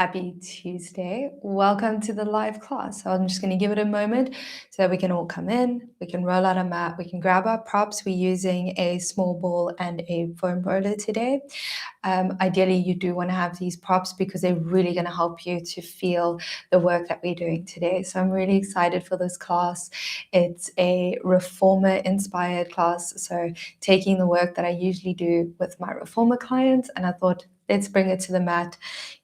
Happy Tuesday. Welcome to the live class. So I'm just going to give it a moment so that we can all come in. We can roll out a mat. We can grab our props. We're using a small ball and a foam roller today. Ideally, you do want to have these props because they're really going to help you to feel the work that we're doing today. So I'm really excited for this class. It's a Reformer inspired class. So taking the work that I usually do with my Reformer clients, and I thought, let's bring it to the mat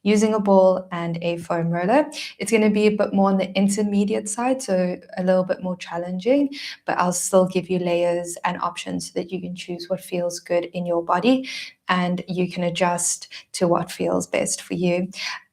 using a ball and a foam roller. It's going to be a bit more on the intermediate side, so a little bit more challenging, but I'll still give you layers and options so that you can choose what feels good in your body and you can adjust to what feels best for you.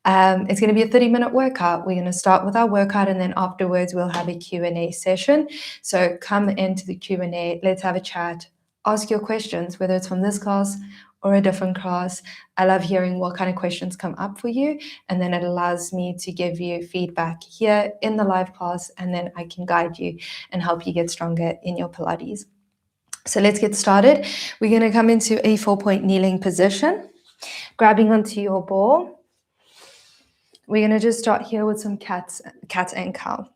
It's going to be a 30-minute workout. We're going to start with our workout and then afterwards we'll have a Q&A session. So come into the Q&A, let's have a chat, ask your questions, whether it's from this class or a different class. I love hearing what kind of questions come up for you, and then it allows me to give you feedback here in the live class, and then I can guide you and help you get stronger in your Pilates. So let's get started. We're going to come into a 4-point kneeling position, grabbing onto your ball. We're going to just start here with some cat and cow.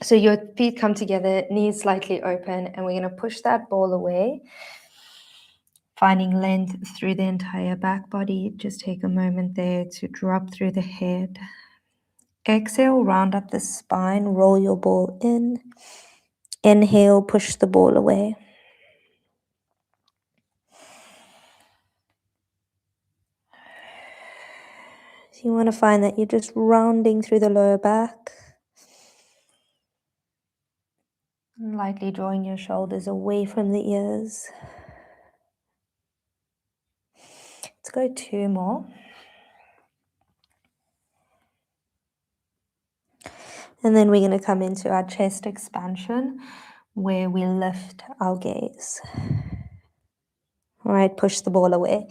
So your feet come together, knees slightly open, and we're going to push that ball away, finding length through the entire back body. Just take a moment there to drop through the head. Exhale, round up the spine, roll your ball in. Inhale, push the ball away. So you want to find that you're just rounding through the lower back. And lightly drawing your shoulders away from the ears. Let's go 2 more. And then we're going to come into our chest expansion where we lift our gaze. All right, push the ball away.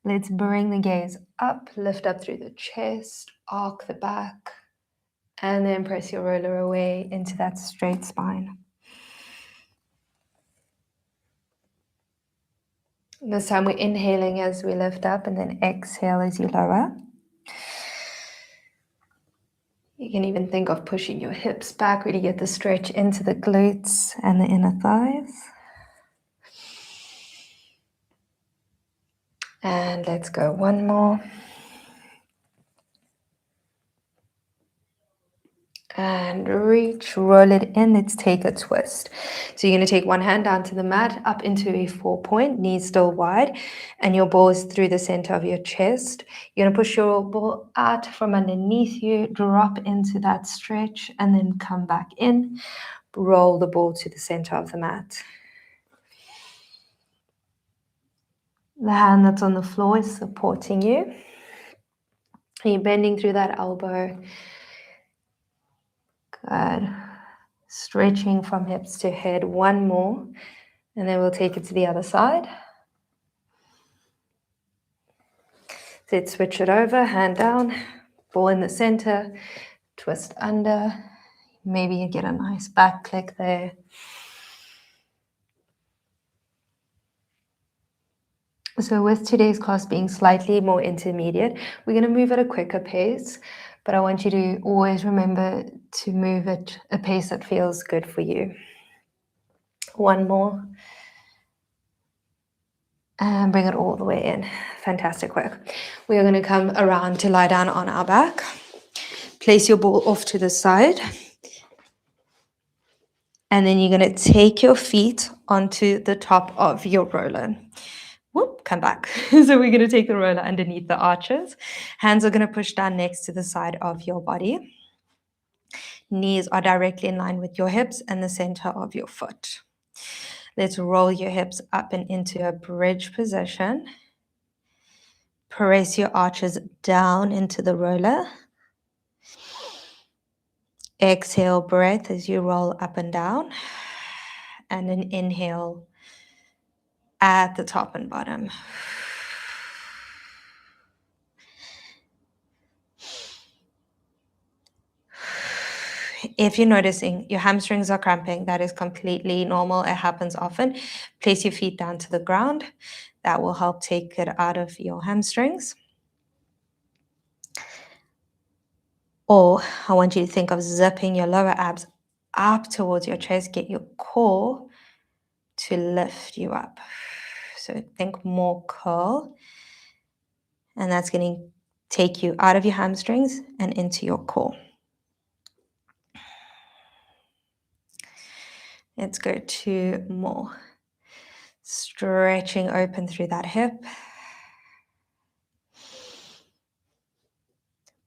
Let's bring the gaze up, lift up through the chest, arc the back, and then press your roller away into that straight spine. This time we're inhaling as we lift up and then exhale as you lower. You can even think of pushing your hips back, really get the stretch into the glutes and the inner thighs. And let's go 1 more. And reach, roll it in. Let's take a twist. So you're going to take one hand down to the mat, up into a 4-point, knees still wide, and your ball is through the center of your chest. You're going to push your ball out from underneath you, drop into that stretch, and then come back in. Roll the ball to the center of the mat. The hand that's on the floor is supporting you. You're bending through that elbow. Good. Stretching from hips to head. 1 more. And then we'll take it to the other side. So let's switch it over. Hand down. Ball in the center. Twist under. Maybe you get a nice back click there. So with today's class being slightly more intermediate, we're going to move at a quicker pace. But I want you to always remember to move at a pace that feels good for you. 1 more. And bring it all the way in. Fantastic work. We are going to come around to lie down on our back. Place your ball off to the side. And then you're going to take your feet onto the top of your roller. Whoop, come back. So we're going to take the roller underneath the arches. Hands are going to push down next to the side of your body. Knees are directly in line with your hips and the center of your foot. Let's roll your hips up and into a bridge position. Press your arches down into the roller. Exhale breath as you roll up and down. And an inhale at the top and bottom. If you're noticing your hamstrings are cramping, that is completely normal. It happens often. Place your feet down to the ground. That will help take it out of your hamstrings. Or I want you to think of zipping your lower abs up towards your chest. Get your core to lift you up. So think more curl. And that's going to take you out of your hamstrings and into your core. Let's go 2 more. Stretching open through that hip.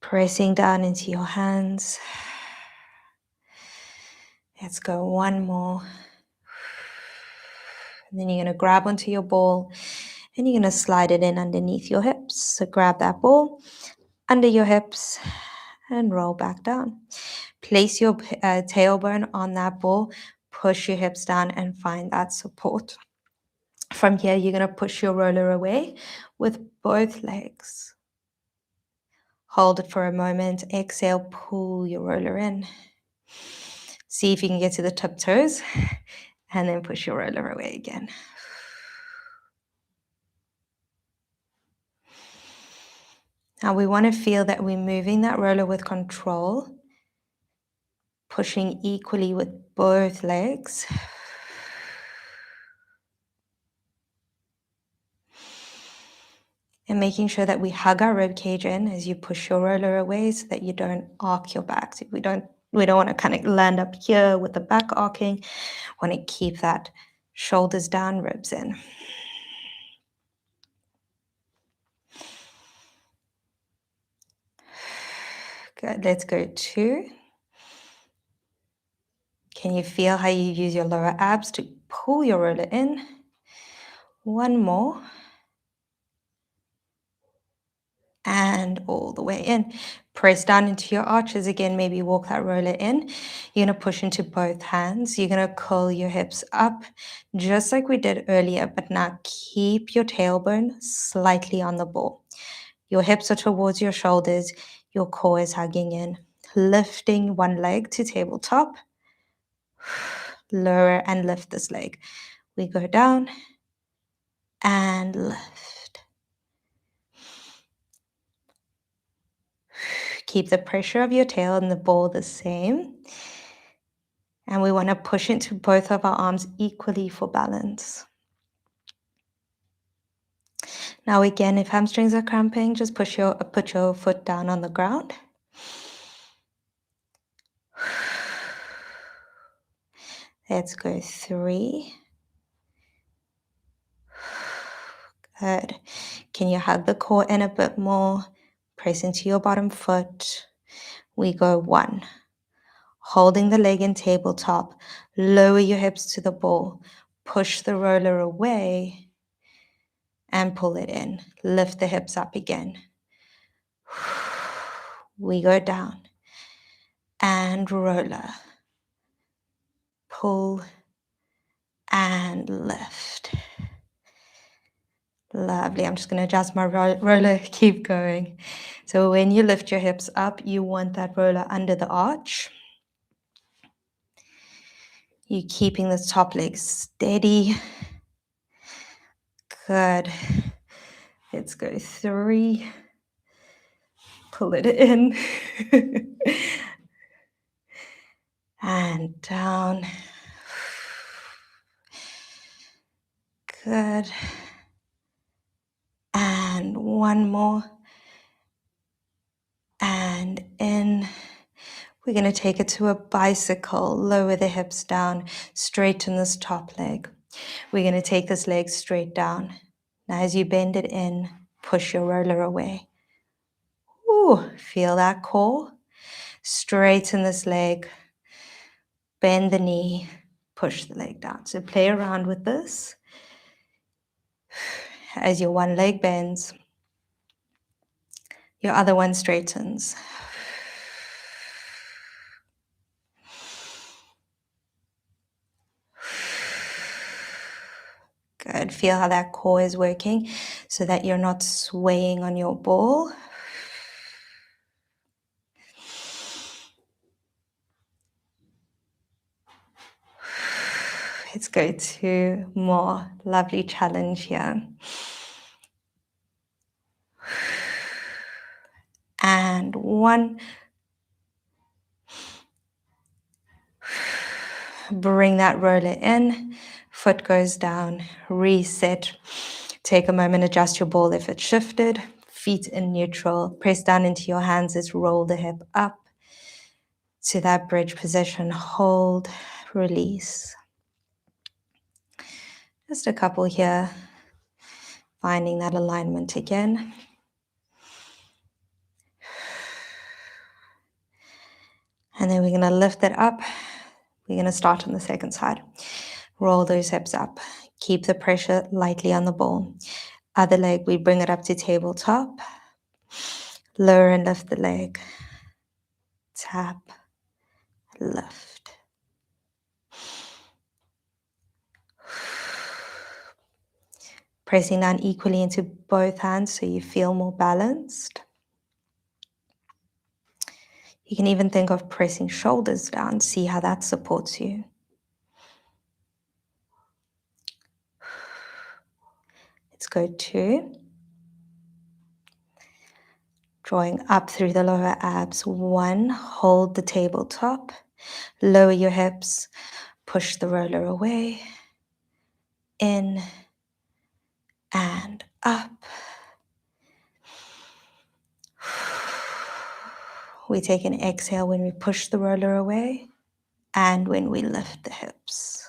Pressing down into your hands. Let's go 1 more. And then you're going to grab onto your ball and you're going to slide it in underneath your hips. So grab that ball under your hips and roll back down. Place your tailbone on that ball. Push your hips down and find that support. From here, you're going to push your roller away with both legs. Hold it for a moment. Exhale, pull your roller in. See if you can get to the tiptoes and then push your roller away again. Now we want to feel that we're moving that roller with control, pushing equally with both legs. And making sure that we hug our rib cage in as you push your roller away so that you don't arc your back. So we don't want to kind of land up here with the back arcing. We want to keep that shoulders down, ribs in. Good, let's go 2. Can you feel how you use your lower abs to pull your roller in? 1 more. And all the way in. Press down into your arches again, maybe walk that roller in. You're going to push into both hands. You're going to curl your hips up just like we did earlier, but now keep your tailbone slightly on the ball. Your hips are towards your shoulders. Your core is hugging in. Lifting one leg to tabletop. Lower and lift this leg. We go down and lift. Keep the pressure of your tail and the ball the same. And we want to push into both of our arms equally for balance. Now again, if hamstrings are cramping, just put your foot down on the ground. Let's go 3. Good. Can you hug the core in a bit more? Press into your bottom foot. We go 1. Holding the leg in tabletop, lower your hips to the ball. Push the roller away and pull it in. Lift the hips up again. We go down and roller. Pull and lift. Lovely. I'm just going to adjust my roller. Keep going. So when you lift your hips up, you want that roller under the arch. You're keeping the top leg steady. Good. Let's go 3. Pull it in. And down. Good. And 1 more. And in. We're going to take it to a bicycle. Lower the hips down. Straighten this top leg. We're going to take this leg straight down. Now as you bend it in, push your roller away. Ooh, feel that core. Straighten this leg. Bend the knee. Push the leg down. So play around with this. As your one leg bends, your other one straightens. Good. Feel how that core is working so that you're not swaying on your ball. Let's go 2 more. Lovely challenge here. And 1. Bring that roller in, foot goes down, reset. Take a moment, adjust your ball if it's shifted, feet in neutral, press down into your hands as roll the hip up to that bridge position, hold, release. Just a couple here, finding that alignment again. And then we're going to lift it up. We're going to start on the second side. Roll those hips up. Keep the pressure lightly on the ball. Other leg, we bring it up to tabletop. Lower and lift the leg. Tap, lift. Pressing down equally into both hands so you feel more balanced. You can even think of pressing shoulders down. See how that supports you. Let's go 2. Drawing up through the lower abs. 1, hold the tabletop. Lower your hips. Push the roller away. In and up. We take an exhale when we push the roller away and when we lift the hips.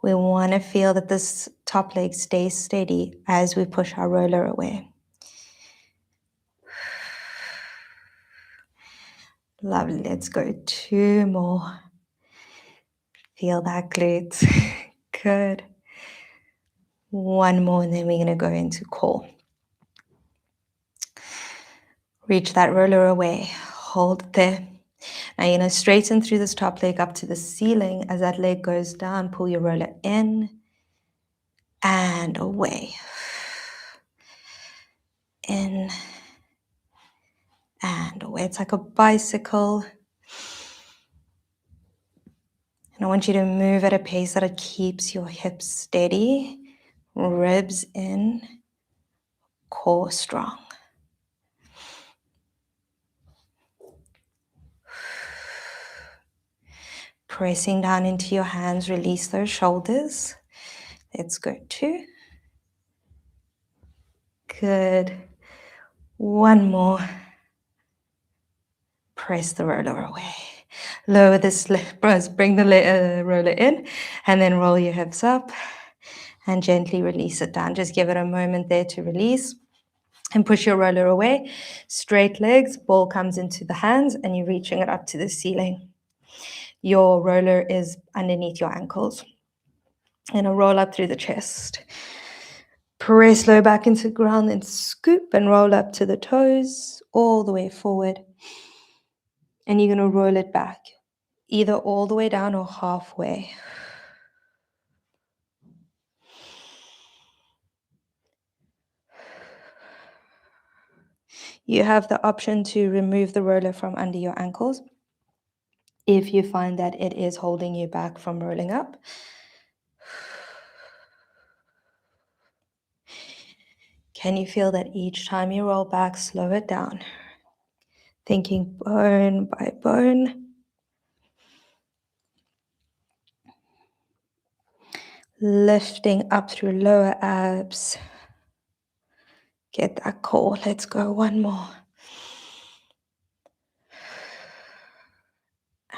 We want to feel that this top leg stays steady as we push our roller away. Lovely. Let's go 2 more. Feel that glute. Good. 1 more, and then we're going to go into core. Reach that roller away. Hold it there. Now you're going to straighten through this top leg up to the ceiling. As that leg goes down, pull your roller in and away. In and away. It's like a bicycle. And I want you to move at a pace that it keeps your hips steady, ribs in, core strong. Pressing down into your hands, release those shoulders. Let's go 2. Good. 1 more. Press the roller away. Lower this, bring the roller in, and then roll your hips up and gently release it down. Just give it a moment there to release and push your roller away. Straight legs, ball comes into the hands and you're reaching it up to the ceiling. Your roller is underneath your ankles. And a roll up through the chest. Press low back into the ground and scoop and roll up to the toes all the way forward. And you're going to roll it back, either all the way down or halfway. You have the option to remove the roller from under your ankles if you find that it is holding you back from rolling up. Can you feel that each time you roll back, slow it down? Thinking bone by bone. Lifting up through lower abs. Get that core. Let's go 1 more.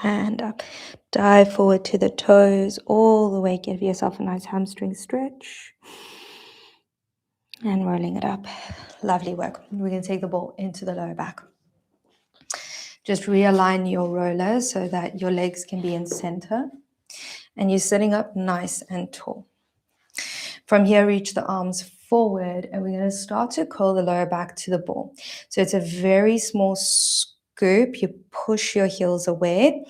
And up. Dive forward to the toes all the way. Give yourself a nice hamstring stretch. And rolling it up. Lovely work. We're going to take the ball into the lower back. Just realign your roller so that your legs can be in center. And you're sitting up nice and tall. From here, reach the arms forward, and we're going to start to curl the lower back to the ball. So it's a very small scoop. You push your heels away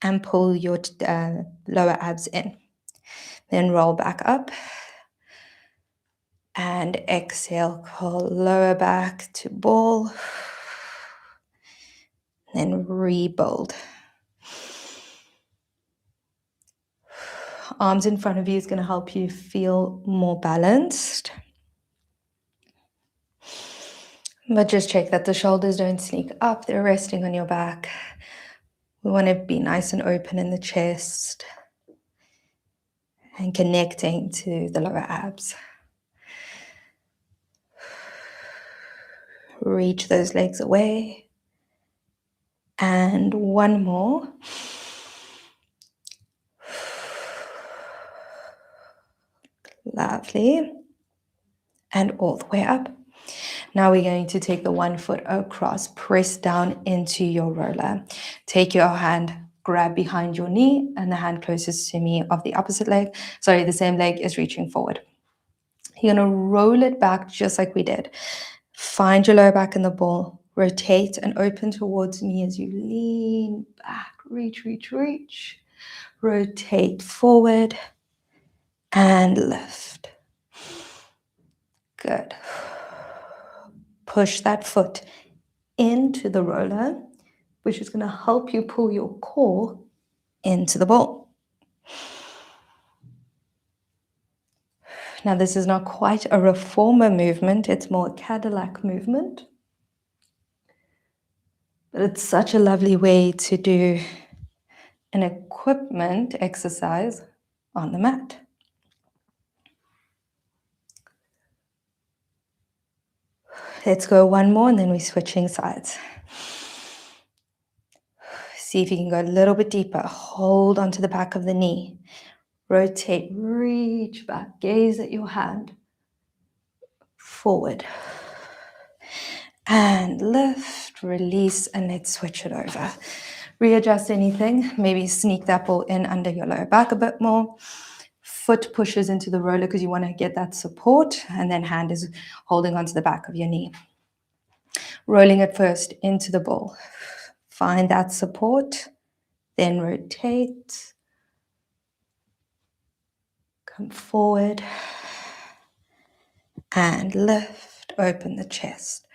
and pull your lower abs in. Then roll back up. And exhale, curl lower back to ball. Then rebuild. Arms in front of you is going to help you feel more balanced. But just check that the shoulders don't sneak up, they're resting on your back. We want to be nice and open in the chest and connecting to the lower abs. Reach those legs away. And one more. Lovely. And all the way up. Now we're going to take the one foot across, press down into your roller. Take your hand, grab behind your knee, and the hand closest to me of the opposite leg. Sorry, the same leg is reaching forward. You're going to roll it back just like we did. Find your lower back in the ball. Rotate and open towards me as you lean back. Reach, reach, reach. Rotate forward and lift. Good. Push that foot into the roller, which is going to help you pull your core into the ball. Now, this is not quite a reformer movement. It's more a Cadillac movement. But it's such a lovely way to do an equipment exercise on the mat. Let's go one more and then we're switching sides. See if you can go a little bit deeper. Hold onto the back of the knee. Rotate, reach back, gaze at your hand. Forward. And lift, release, and let's switch it over. Readjust anything. Maybe sneak that ball in under your lower back a bit more. Foot pushes into the roller because you want to get that support, and then hand is holding onto the back of your knee. Rolling it first into the ball. Find that support, then rotate. Come forward and lift, open the chest.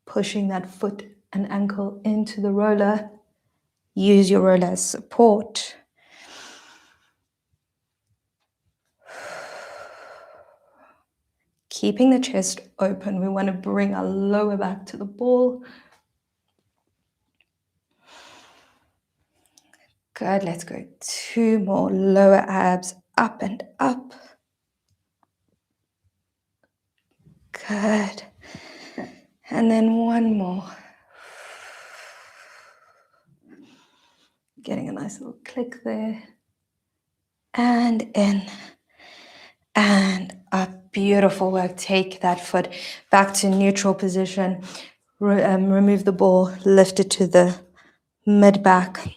Pushing that foot and ankle into the roller. Use your roller as support. Keeping the chest open, we want to bring our lower back to the ball. Good, let's go 2 more. Lower abs up and up. Good. And then 1 more. Getting a nice little click there. And in. And up. Beautiful work. Take that foot back to neutral position. Remove the ball. Lift it to the mid-back.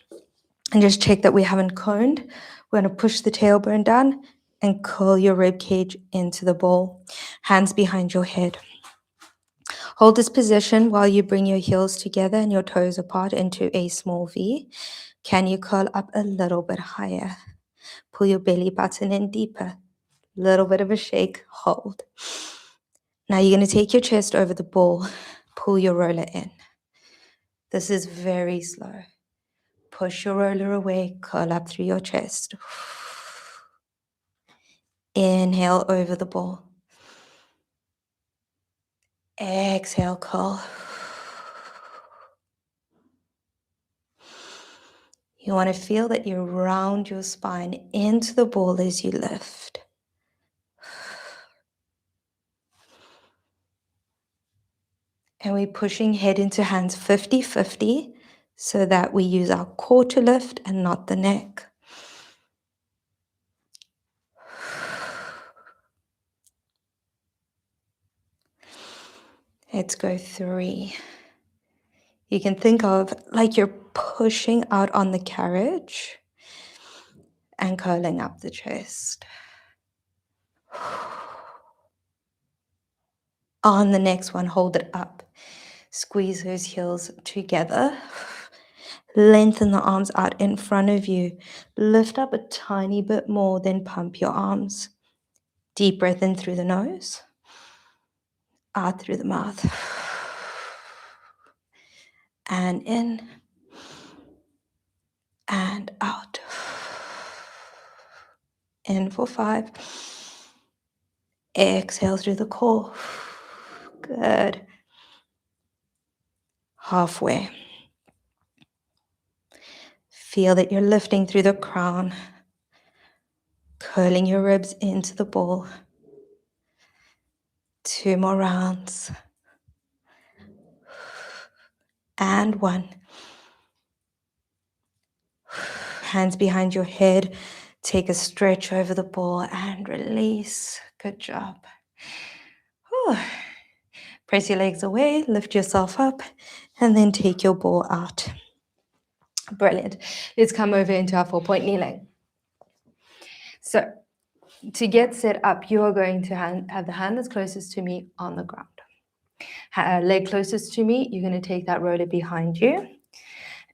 And just check that we haven't coned. We're going to push the tailbone down and curl your rib cage into the ball. Hands behind your head. Hold this position while you bring your heels together and your toes apart into a small V. Can you curl up a little bit higher? Pull your belly button in deeper. Little bit of a shake. Hold. Now you're going to take your chest over the ball. Pull your roller in. This is very slow. Push your roller away. Curl up through your chest. Inhale over the ball. Exhale, curl. You want to feel that you round your spine into the ball as you lift. And we're pushing head into hands 50-50 so that we use our core to lift and not the neck. Let's go 3. You can think of like you're pushing out on the carriage and curling up the chest. On the next one, hold it up. Squeeze those heels together. Lengthen the arms out in front of you. Lift up a tiny bit more, then pump your arms. Deep breath in through the nose. Out through the mouth. And in. And out. In for 5. Exhale through the core. Good. Halfway. Feel that you're lifting through the crown, curling your ribs into the ball. 2 more rounds. And 1. Hands behind your head. Take a stretch over the ball and release. Good job. Whew. Press your legs away, lift yourself up, and then take your ball out. Brilliant. Let's come over into our 4-point kneeling. So, to get set up, you are going to have the hand that's closest to me on the ground. Leg closest to me, you're going to take that roller behind you.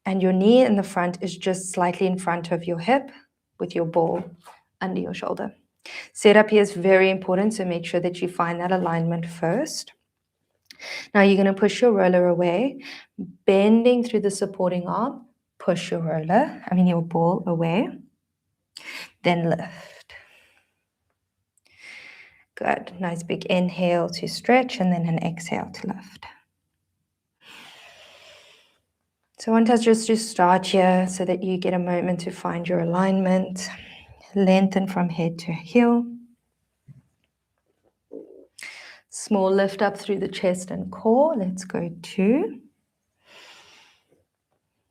And your knee in the front is just slightly in front of your hip with your ball under your shoulder. Setup here is very important, so make sure that you find that alignment first. Now you're going to push your roller away, bending through the supporting arm. Push your your ball away. Then lift. Good. Nice big inhale to stretch and then an exhale to lift. So I want us just to start here so that you get a moment to find your alignment. Lengthen from head to heel. Small lift up through the chest and core. Let's go 2.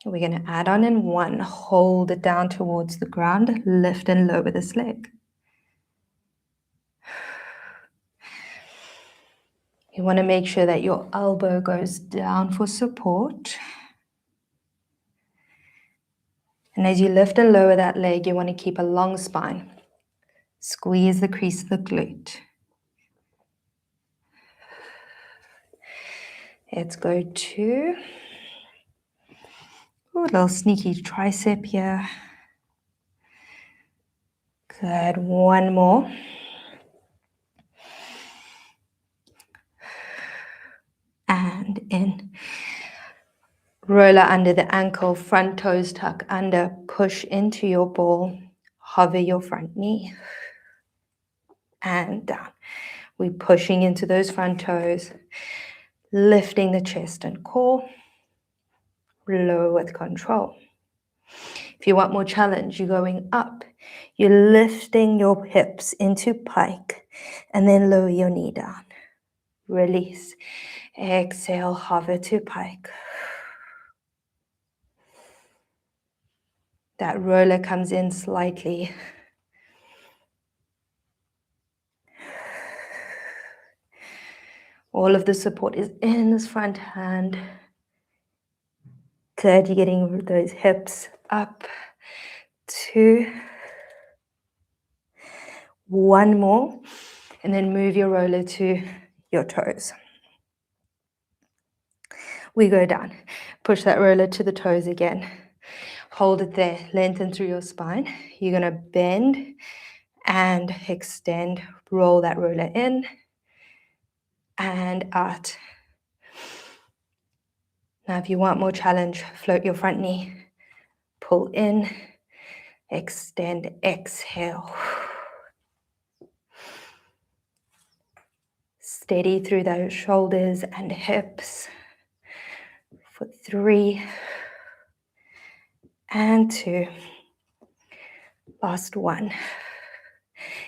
We're going to add on in 1. Hold it down towards the ground. Lift and lower this leg. You want to make sure that your elbow goes down for support. And as you lift and lower that leg, you want to keep a long spine. Squeeze the crease of the glute. Let's go 2. Ooh, a little sneaky tricep here. Good. 1 more. And in. Roller under the ankle, front toes tuck under, push into your ball, hover your front knee, and down. We're pushing into those front toes, lifting the chest and core, lower with control. If you want more challenge, you're going up. You're lifting your hips into pike, and then lower your knee down. Release. Exhale, hover to pike. That roller comes in slightly. All of the support is in this front hand. Good, you're getting those hips up. 2. 1 more. And then move your roller to your toes. We go down. Push that roller to the toes again. Hold it there. Lengthen through your spine. You're going to bend and extend. Roll that roller in and out. Now, if you want more challenge, float your front knee. Pull in. Extend. Exhale. Steady through those shoulders and hips. For 3 and 2. Last 1.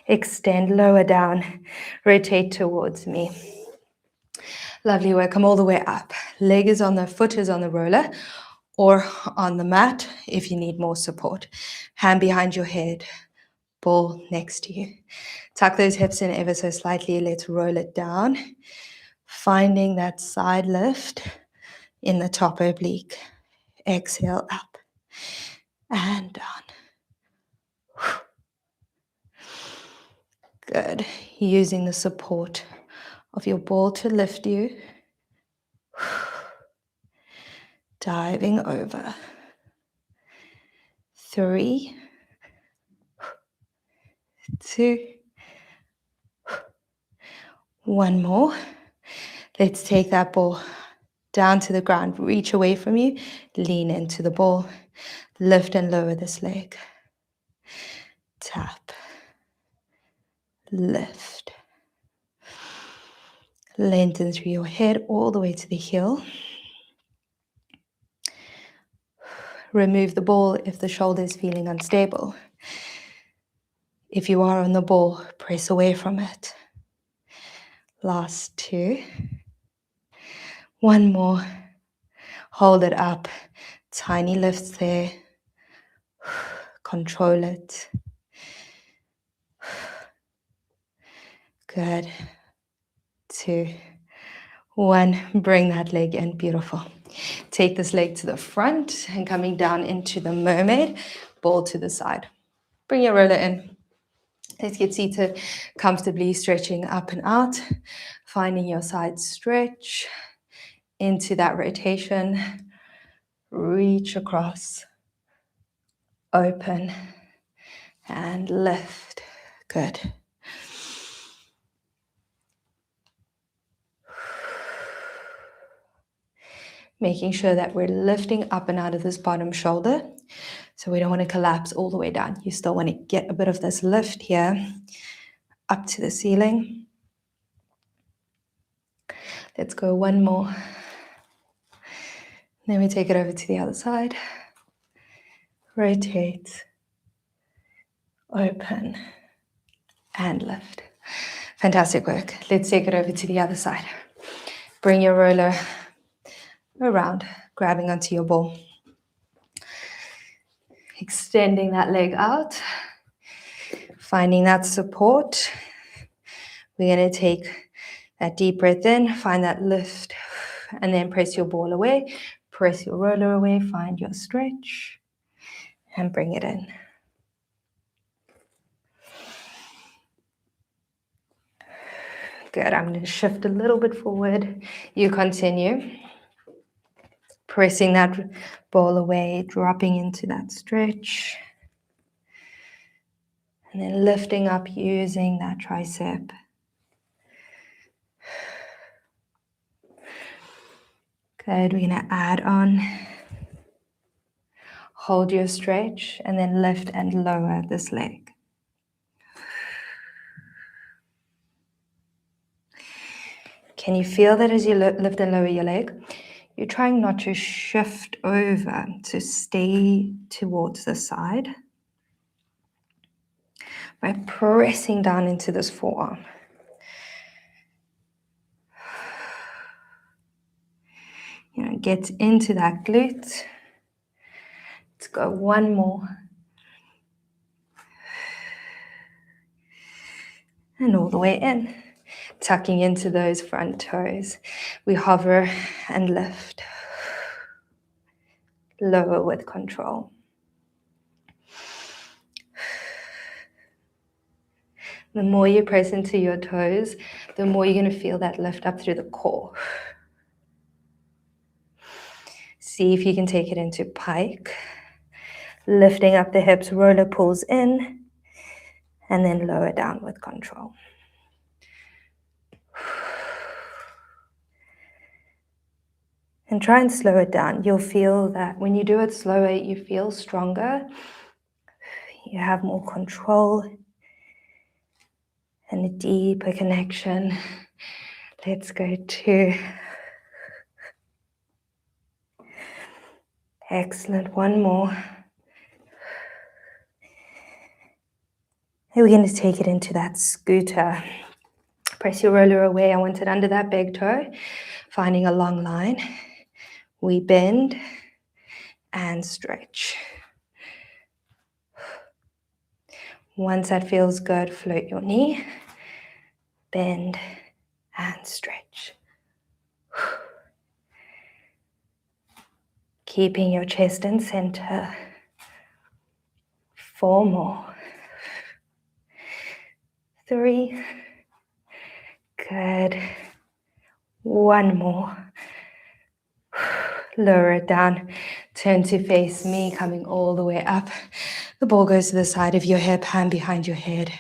Extend, lower down, rotate towards me. Lovely work. Come all the way up. Leg is on the foot is on the roller or on the mat if you need more support. Hand behind your head, ball next to you. Tuck those hips in ever so slightly. Let's roll it down. Finding that side lift in the top oblique. Exhale up and down. Good. Using the support of your ball to lift you. Diving over. 3, 2, 1 more. Let's take that ball down to the ground. Reach away from you. Lean into the ball. Lift and lower this leg. Tap. Lift. Lengthen through your head all the way to the heel. Remove the ball if the shoulder is feeling unstable. If you are on the ball, press away from it. Last 2. One more. Hold it up. Tiny lifts there. Control it. Good. 2, 1. Bring that leg in. Beautiful. Take this leg to the front and coming down into the mermaid. Ball to the side. Bring your roller in. Let's get seated comfortably, stretching up and out. Finding your side stretch into that rotation. Reach across. Open. And lift. Good. Making sure that we're lifting up and out of this bottom shoulder. So we don't want to collapse all the way down. You still want to get a bit of this lift here up to the ceiling. Let's go one more. Then we take it over to the other side. Rotate. Open. And lift. Fantastic work. Let's take it over to the other side. Bring your roller around, grabbing onto your ball. Extending that leg out. Finding that support. We're going to take that deep breath in, find that lift, and then press your ball away. Press your roller away, find your stretch, and bring it in. Good, I'm going to shift a little bit forward. You continue. Pressing that ball away, dropping into that stretch. And then lifting up using that tricep. Good, we're going to add on. Hold your stretch and then lift and lower this leg. Can you feel that as you lift and lower your leg? You're trying not to shift over, to stay towards the side by pressing down into this forearm. Get into that glute. Let's go one more. And all the way in. Tucking into those front toes. We hover and lift. Lower with control. The more you press into your toes, the more you're going to feel that lift up through the core. See if you can take it into pike. Lifting up the hips, roller pulls in, and then lower down with control. And try and slow it down. You'll feel that when you do it slower, you feel stronger. You have more control and a deeper connection. Let's go 2. Excellent. One more. And we're going to take it into that scooter. Press your roller away. I want it under that big toe. Finding a long line. We bend and stretch. Once that feels good, float your knee. Bend and stretch. Keeping your chest in center. 4 more. 3. Good. 1 more. Lower it down. Turn to face me, coming all the way up. The ball goes to the side of your hip, hand behind your head.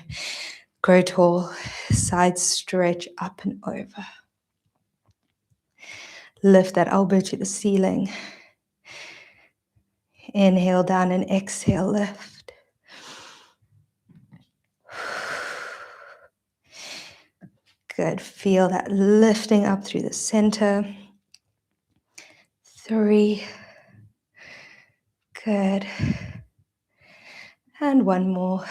Grow tall. Side stretch up and over. Lift that elbow to the ceiling. Inhale down and exhale, lift. Good. Feel that lifting up through the center. 3. Good. And one more.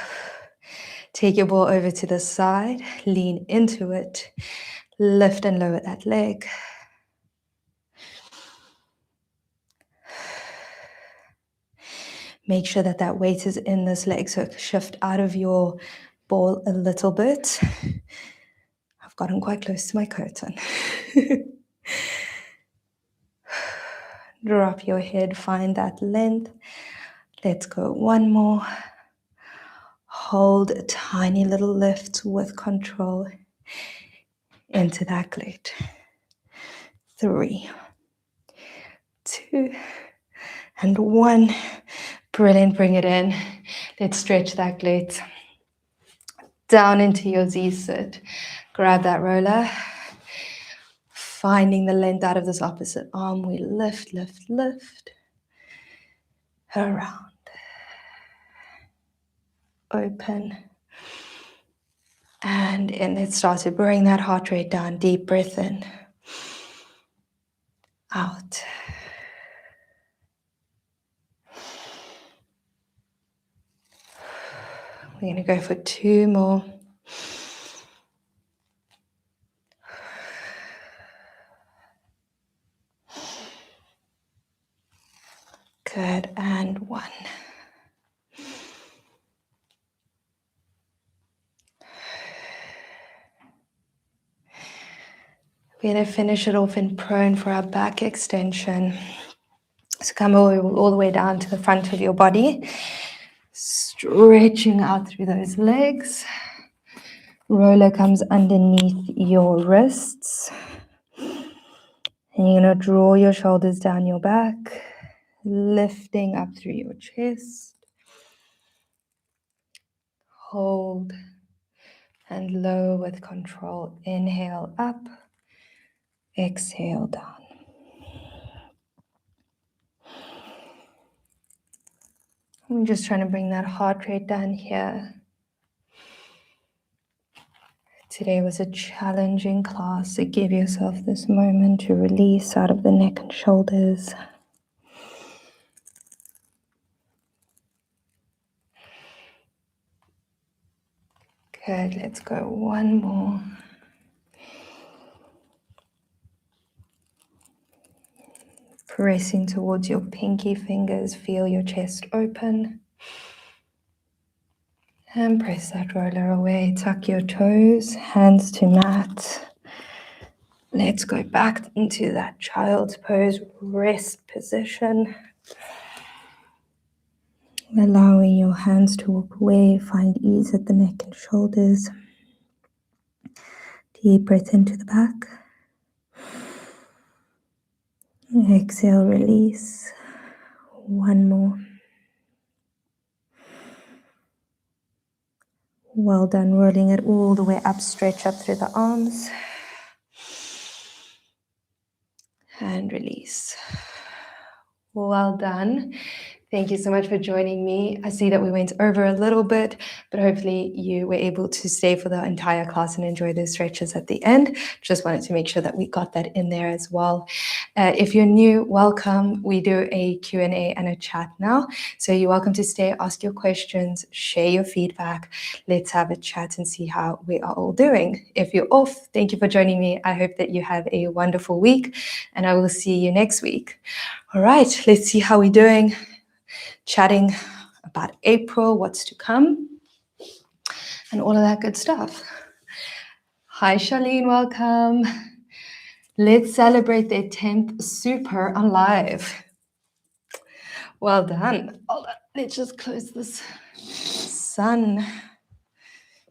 Take your ball over to the side. Lean into it. Lift and lower that leg. Make sure that that weight is in this leg, so shift out of your ball a little bit. I've gotten quite close to my curtain. Drop your head, find that length. Let's go one more. Hold a tiny little lift with control into that glute. 3, 2, and 1. Brilliant, bring it in. Let's stretch that glute. Down into your Z-sit. Grab that roller. Finding the length out of this opposite arm. We lift, lift, lift. Around. Open. And in. Let's start to bring that heart rate down. Deep breath in. Out. We're going to go for 2 more. Good, and 1. We're going to finish it off in prone for our back extension. So come all the way down to the front of your body. Stretching out through those legs. Roller comes underneath your wrists. And you're going to draw your shoulders down your back. Lifting up through your chest. Hold. And low with control. Inhale up. Exhale down. I'm just trying to bring that heart rate down here. Today was a challenging class, so give yourself this moment to release out of the neck and shoulders. Good, let's go one more. Pressing towards your pinky fingers, feel your chest open. And press that roller away, tuck your toes, hands to mat. Let's go back into that child's pose, rest position. Allowing your hands to walk away, find ease at the neck and shoulders. Deep breath into the back. Exhale, release. One more. Well done, rolling it all the way up, stretch up through the arms. And release. Well done. Thank you so much for joining me. I see that we went over a little bit, but hopefully you were able to stay for the entire class and enjoy those stretches at the end. Just wanted to make sure that we got that in there as well. If you're new, welcome. We do a Q&A and a chat now. So you're welcome to stay, ask your questions, share your feedback. Let's have a chat and see how we are all doing. If you're off, thank you for joining me. I hope that you have a wonderful week, and I will see you next week. All right, let's see how we're doing. Chatting about April, what's to come, and all of that good stuff. Hi, Charlene, welcome. Let's celebrate their 10th super on live. Well done. Hold on. Let's just close this sun.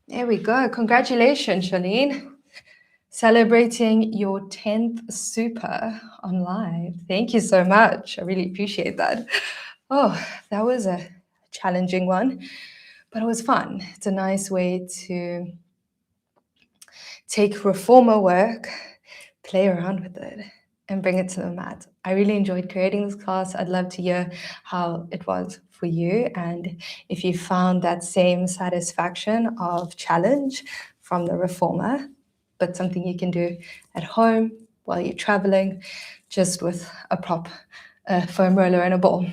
There we go. Congratulations, Charlene. Celebrating your 10th super on live. Thank you so much. I really appreciate that. Oh, that was a challenging one, but it was fun. It's a nice way to take reformer work, play around with it, and bring it to the mat. I really enjoyed creating this class. I'd love to hear how it was for you, and if you found that same satisfaction of challenge from the reformer. but something you can do at home while you're traveling, just with a prop, a foam roller and a ball.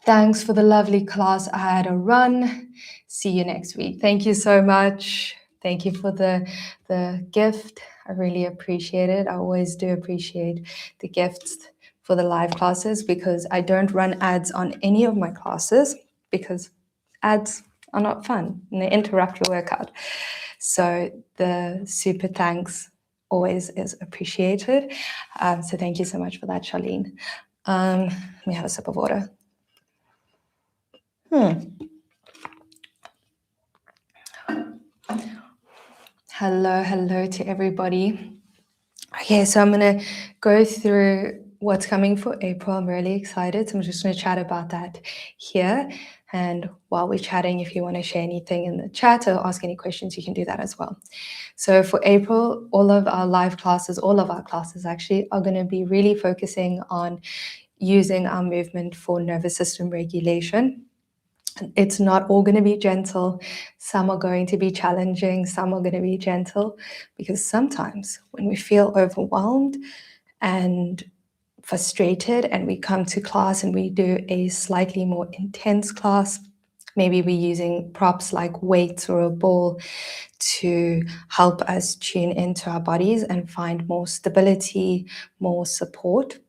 Thanks for the lovely class. I had a run. See you next week. Thank you so much. Thank you for the gift. I really appreciate it. I always do appreciate the gifts for the live classes, because I don't run ads on any of my classes, because ads are not fun and they interrupt your workout. So the super thanks always is appreciated. So thank you so much for that, Charlene. Let me have a sip of water. Hello to everybody. Okay, so I'm going to go through what's coming for April. I'm really excited. So I'm just going to chat about that here. And while we're chatting, if you want to share anything in the chat or ask any questions, you can do that as well. So for April, all of our classes actually are going to be really focusing on using our movement for nervous system regulation. It's not all going to be gentle. Some are going to be challenging. Some are going to be gentle, because sometimes when we feel overwhelmed and frustrated and we come to class and we do a slightly more intense class, maybe we're using props like weights or a ball to help us tune into our bodies and find more stability, more support,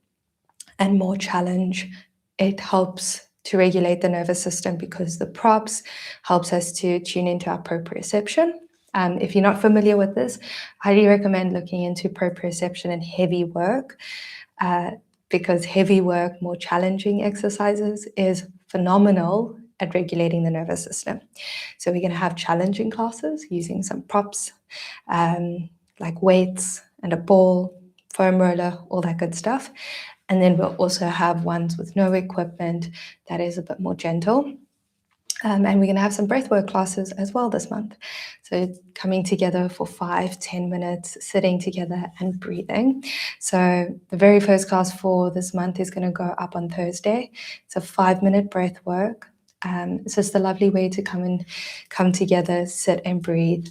and more challenge. It helps to regulate the nervous system, because the props helps us to tune into our proprioception. If you're not familiar with this, I highly recommend looking into proprioception and heavy work, because heavy work, more challenging exercises, is phenomenal at regulating the nervous system. So we're going to have challenging classes using some props, like weights and a ball, foam roller, all that good stuff. And then we'll also have ones with no equipment that is a bit more gentle. And we're going to have some breathwork classes as well this month. So coming together for 5-10 minutes, sitting together and breathing. So the very first class for this month is going to go up on Thursday. It's a 5-minute breathwork. It's just a lovely way to come together, sit and breathe.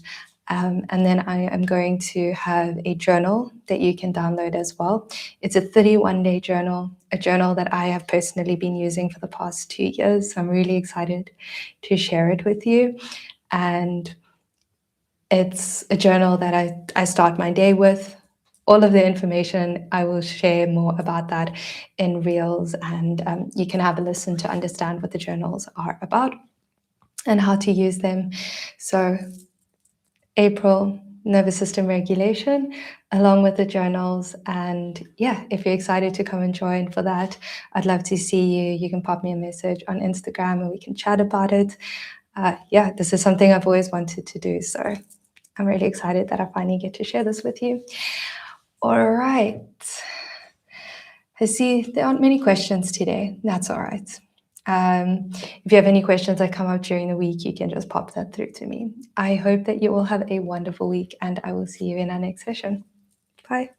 And then I am going to have a journal that you can download as well. It's a 31-day journal, a journal that I have personally been using for the past 2 years. So I'm really excited to share it with you. And it's a journal that I start my day with. All of the information, I will share more about that in Reels, and you can have a listen to understand what the journals are about and how to use them. So April, nervous system regulation, along with the journals. And yeah, if you're excited to come and join for that, I'd love to see you. You can pop me a message on Instagram and we can chat about it. Yeah, this is something I've always wanted to do. So I'm really excited that I finally get to share this with you. All right. I see there aren't many questions today. That's all right. If you have any questions that come up during the week, you can just pop that through to me. I hope that you all have a wonderful week, and I will see you in our next session. Bye.